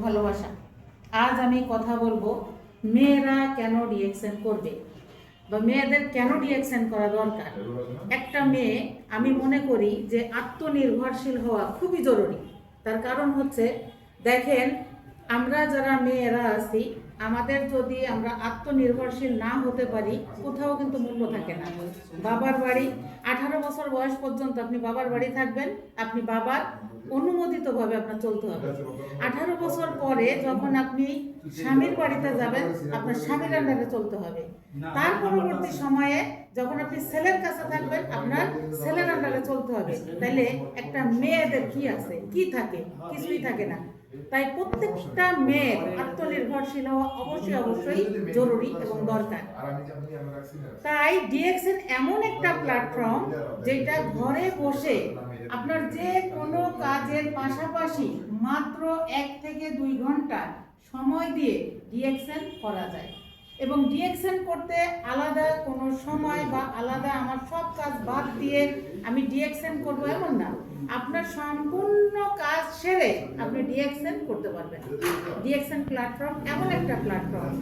ভালোবাসা। আজ আমি কথা বলবো মেয়েরা কেন রিঅ্যাকশন করবে বা মেয়েদের কেন রিঅ্যাকশন করা দরকার। একটা মেয়ে, আমি মনে করি যে আত্মনির্ভরশীল হওয়া খুবই জরুরি। তার কারণ হচ্ছে, দেখেন, আমরা যারা মেয়েরা আছি, আমাদের যদি আমরা আত্মনির্ভরশীল না হতে পারি, কোথাও কিন্তু মূল্য থাকে না। বাবার বাড়ি 18 বছর বয়স পর্যন্ত আপনি বাবার বাড়ি থাকবেন, আপনি বাবার অনুমোদিতভাবে আপনার চলতে হবে। 18 বছর পরে যখন আপনি স্বামীর বাড়িতে যাবেন, আপনার স্বামীর আন্ডারে চলতে হবে। তার পরবর্তী সময়ে যখন আপনি ছেলের কাছে থাকবেন, আপনার ছেলের আন্ডারে চলতে হবে। তাইলে একটা মেয়েদের কি আছে, কি থাকে? কিছুই থাকে না। তাই প্রত্যেকটা মেয়ের আত্মনির্ভরশীল হওয়া অবশ্যই জরুরি এবং দরকার। তাই ডিএক্সএন এমন একটা প্ল্যাটফর্ম যেটা ঘরে বসে আপনার যে কোনো কাজের পাশাপাশি মাত্র 1 থেকে 2 ঘন্টা সময় দিয়ে ডিএক্সএন করা যায়। এবং ডিএক্সএন করতে আলাদা কোনো সময় বা আলাদা আমার সব কাজ বাদ দিয়ে আমি ডিএক্সএন করবো এমন না। আপনার সম্পূর্ণ কাজ সেরে আপনি ডিএক্সএন করতে পারবেন। ডিএক্সএন প্ল্যাটফর্ম এমন একটা প্ল্যাটফর্ম।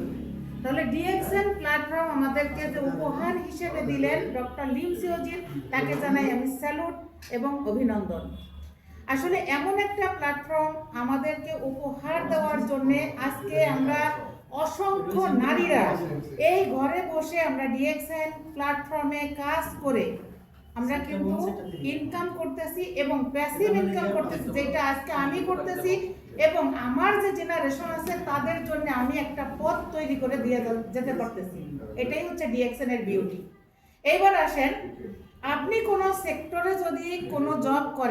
তাহলে ডিএক্সএন প্ল্যাটফর্ম আমাদেরকে যে উপহার হিসেবে দিলেন ডক্টর লিম সিওজিন, তাকে জানাই আমি স্যালুট এবং অভিনন্দন। আসলে এমন একটা প্ল্যাটফর্ম আমাদেরকে উপহার দেওয়ার জন্য আজকে আমরা অসংখ্য নারীরা এই ঘরে বসে আমরা ডিএক্সএন প্ল্যাটফর্মে কাজ করে আমরা কিন্তু ইনকাম করতেছি এবং প্যাসিভ ইনকাম করতেছি, যেটা আজকে আমি করতেছি এবং আমার যে জেনারেশন আছে তাদের জন্য আমি একটা পথ তৈরি করে দিয়ে যেতে পারতেছি। এটাই হচ্ছে ডিএক্সএন এর বিউটি। এইবার আসেন, আপনি কোনো সেক্টরে যদি কোনো জব করেন,